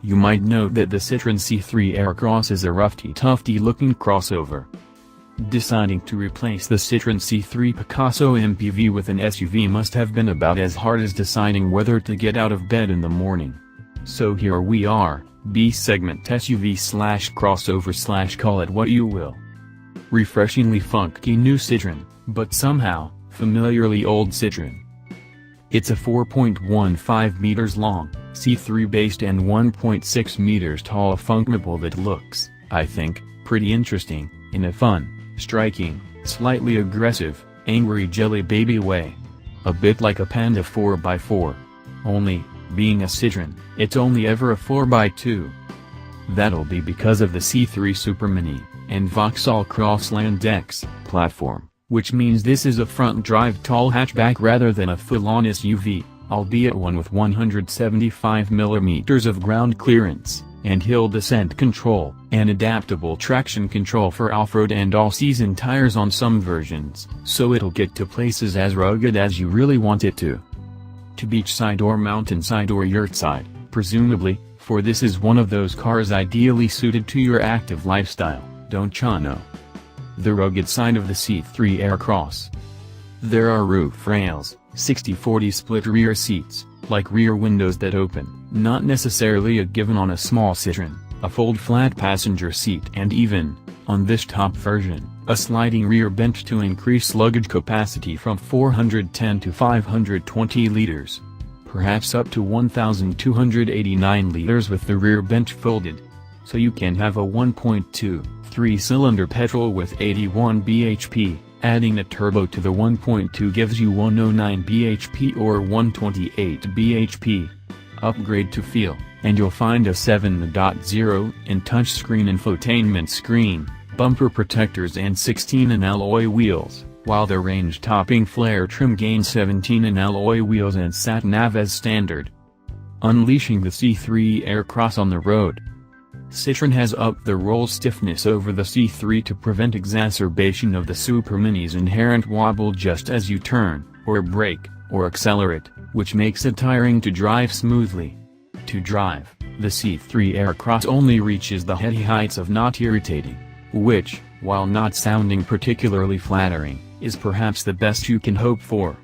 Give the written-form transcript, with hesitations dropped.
You might note that the Citroën C3 Aircross is a rufty-tufty-looking crossover. Deciding to replace the Citroën C3 Picasso MPV with an SUV must have been about as hard as deciding whether to get out of bed in the morning. So here we are, B-segment SUV/crossover/ call it what you will. Refreshingly funky new Citroën, but somehow, familiarly old Citroën. It's a 4.15 meters long, C3 based and 1.6 meters tall funkmobile that looks, I think, pretty interesting, in a fun, striking, slightly aggressive, angry jelly baby way. A bit like a Panda 4x4. Only, being a Citroën, it's only ever a 4x2. That'll be because of the C3 Supermini, and Vauxhall Crossland X, platform, which means this is a front-drive tall hatchback rather than a full-on SUV, albeit one with 175 mm of ground clearance, and hill descent control, and adaptable traction control for off-road and all-season tires on some versions, so it'll get to places as rugged as you really want it to. To beachside or mountainside or yurtside, presumably, for this is one of those cars ideally suited to your active lifestyle, don't ya know? The rugged side of the C3 Aircross. There are roof rails, 60/40 split rear seats, like rear windows that open, not necessarily a given on a small Citroën, a fold flat passenger seat and even, on this top version, a sliding rear bench to increase luggage capacity from 410 to 520 liters. Perhaps up to 1,289 liters with the rear bench folded. So you can have a 1.2, 3-cylinder petrol with 81 bhp, adding a turbo to the 1.2 gives you 109 bhp or 128 bhp. Upgrade to feel, and you'll find a 7.0-inch touchscreen infotainment screen, bumper protectors and 16-in alloy wheels, while the range-topping flare trim gains 17-in alloy wheels and sat-nav as standard. Unleashing the C3 Aircross on the road. Citroën has upped the roll stiffness over the C3 to prevent exacerbation of the Supermini's inherent wobble just as you turn, or brake, or accelerate, which makes it tiring to drive smoothly. To drive, the C3 Aircross only reaches the heady heights of not irritating, which, while not sounding particularly flattering, is perhaps the best you can hope for.